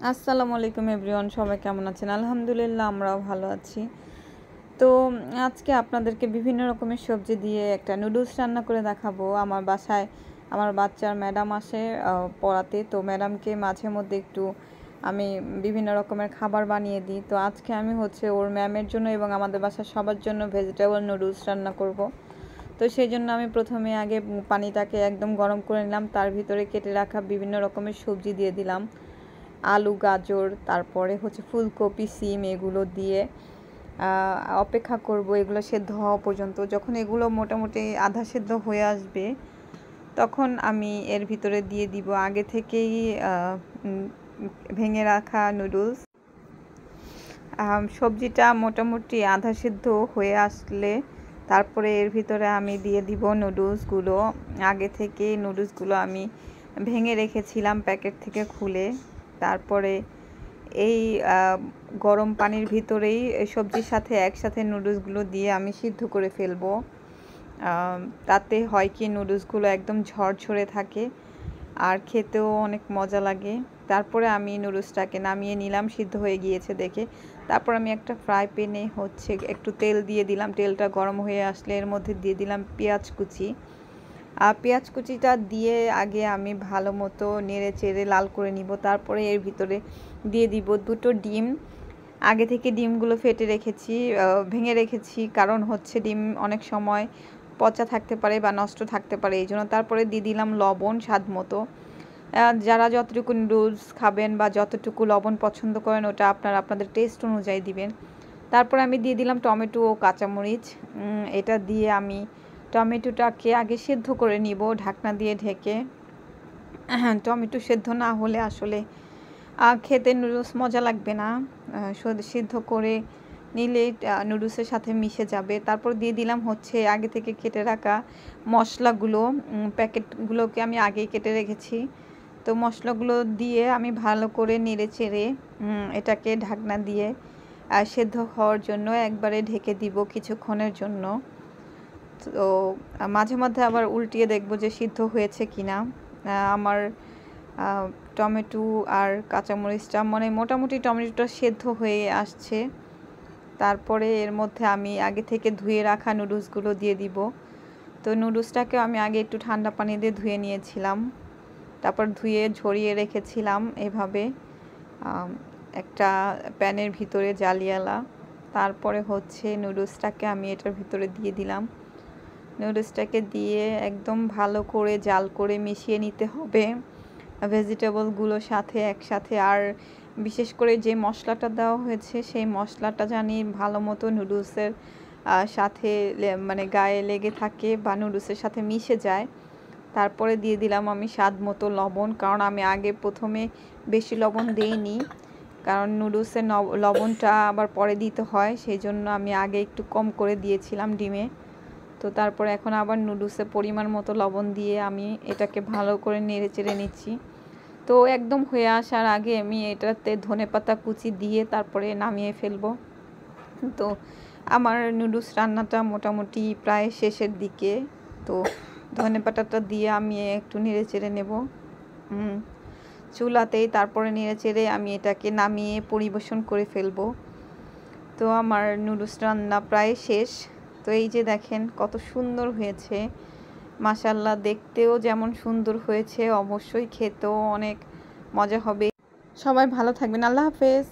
আসসালামু আলাইকুম এভরিওয়ান, সবাই কেমন আছেন? আলহামদুলিল্লাহ, আমরাও ভালো আছি। তো আজকে আপনাদেরকে বিভিন্ন রকমের সবজি দিয়ে একটা নুডলস রান্না করে দেখাবো। আমার বাসায় আমার বাচ্চার ম্যাডাম আসে পড়াতে, তো ম্যাডামকে মাঝে মধ্যে একটু আমি বিভিন্ন রকমের খাবার বানিয়ে দিই। তো আজকে আমি ওর ম্যামের জন্য এবং আমাদের বাসার সবার জন্য ভেজিটেবল নুডলস রান্না করব। তো সেই জন্য আমি প্রথমে আগে পানিটাকে একদম গরম করে নিলাম, তার ভিতরে কেটে রাখা বিভিন্ন রকমের সবজি দিয়ে দিলাম, আলু, গাজর, তারপরে ফুলকপি, সিম, এগুলো দিয়ে অপেক্ষা করব এগুলো সেদ্ধ হওয়া পর্যন্ত। যখন এগুলো মোটামুটি আধা সেদ্ধ হয়ে আসবে তখন আমি এর ভিতরে দিয়ে দিব আগে থেকেই ভেঙে রাখা নুডলস। সবজিটা মোটামুটি আধা সেদ্ধ হয়ে আসলে তারপরে এর ভিতরে আমি দিয়ে দিব নুডলসগুলো। আগে থেকে নুডলসগুলো আমি ভেঙে রেখেছিলাম প্যাকেট থেকে খুলে। তারপরে এই গরম পানির ভিতরেই সবজির সাথে একসাথে নুডলসগুলো দিয়ে আমি সিদ্ধ করে ফেলবো। তাতে হয় কি, নুডলসগুলো একদম ঝরঝরে থাকে আর খেতেও অনেক মজা লাগে। তারপরে আমি নুডলসটাকে নামিয়ে নিলাম সিদ্ধ হয়ে গিয়েছে দেখে। তারপর আমি একটা ফ্রাই প্যানে একটু তেল দিয়ে দিলাম। তেলটা গরম হয়ে আসলে এর মধ্যে দিয়ে দিলাম পেঁয়াজ কুচি। পেঁয়াজ কুচিটা দিয়ে আগে আমি ভালো মতো নেড়ে চেড়ে লাল করে নিব। তারপরে এর ভিতরে দিয়ে দিব দুটো ডিম। আগে থেকে ডিমগুলো ফেটে রেখেছি, ভেঙে রেখেছি, কারণ ডিম অনেক সময় পচা থাকতে পারে বা নষ্ট থাকতে পারে, এই জন্য। তারপরে দিয়ে দিলাম লবণ স্বাদ মতো। যারা যতটুকু নুডলস খাবেন বা যতটুকু লবণ পছন্দ করেন ওটা আপনাদের টেস্ট অনুযায়ী দিবেন। তারপরে আমি দিয়ে দিলাম টমেটো ও কাঁচামরিচ। এটা দিয়ে আমি টমেটোটাকে আগে সেদ্ধ করে নিব ঢাকনা দিয়ে ঢেকে। টমেটো সেদ্ধ না হলে আসলে খেতে নুডলস মজা লাগবে না। সিদ্ধ করে নিলে নুডলসের সাথে মিশে যাবে। তারপর দিয়ে দিলাম আগে থেকে কেটে রাখা মশলাগুলো। প্যাকেটগুলোকে আমি আগেই কেটে রেখেছি। তো মশলাগুলো দিয়ে আমি ভালো করে নেড়ে চেড়ে এটাকে ঢাকনা দিয়ে সেদ্ধ হওয়ার জন্য একবারে ঢেকে দিব কিছুক্ষণের জন্য। তো মাঝে মধ্যে আবার উল্টিয়ে দেখব যে সিদ্ধ হয়েছে কিনা। আমার টমেটো আর কাঁচামরিচটা মোটামুটি টমেটোটা সেদ্ধ হয়ে আসছে। তারপরে এর মধ্যে আমি আগে থেকে ধুয়ে রাখা নুডলসগুলো দিয়ে দিব। তো নুডলসটাকে আমি আগে একটু ঠান্ডা পানি দিয়ে ধুয়ে নিয়েছিলাম, তারপর ধুয়ে ঝরিয়ে রেখেছিলাম এভাবে একটা প্যানের ভিতরে জালিয়ালা। তারপরে নুডলসটাকে আমি এটার ভিতরে দিয়ে দিলাম। নুডলসটাকে দিয়ে একদম ভালো করে জাল করে মিশিয়ে নিতে হবে ভেজিটেবলগুলোর সাথে একসাথে। আর বিশেষ করে যে মশলাটা দেওয়া হয়েছে সেই মশলাটা জানি ভালো মতো নুডলসের সাথে গায়ে লেগে থাকে বা নুডলসের সাথে মিশে যায়। তারপরে দিয়ে দিলাম আমি স্বাদ মতো লবণ, কারণ আমি আগে প্রথমে বেশি লবণ দেইনি, কারণ নুডলসের লবণটা আবার পরে দিতে হয়, সেই জন্য আমি আগে একটু কম করে দিয়েছিলাম ডিমে। তো তারপরে এখন আবার নুডলসের পরিমাণ মতো লবণ দিয়ে আমি এটাকে ভালো করে নেড়ে চেড়ে নিচ্ছি। তো একদম হয়ে আসার আগে আমি এটাতে ধনেপাতা কুচি দিয়ে তারপরে নামিয়ে ফেলবো। তো আমার নুডলস রান্নাটা মোটামুটি প্রায় শেষের দিকে। তো ধনেপাতাটা দিয়ে আমি একটু নেড়ে চেড়ে নেব চুলাতেই। তারপরে নেড়ে চেড়ে আমি এটাকে নামিয়ে পরিবেশন করে ফেলবো। তো আমার নুডলস রান্না প্রায় শেষ। তো এই যে দেখেন কত সুন্দর হয়েছে, মাশাআল্লাহ। দেখতেও যেমন সুন্দর হয়েছে, অবশ্যই খেতেও অনেক মজা হবে। সবাই ভালো থাকবেন। আল্লাহ হাফেজ।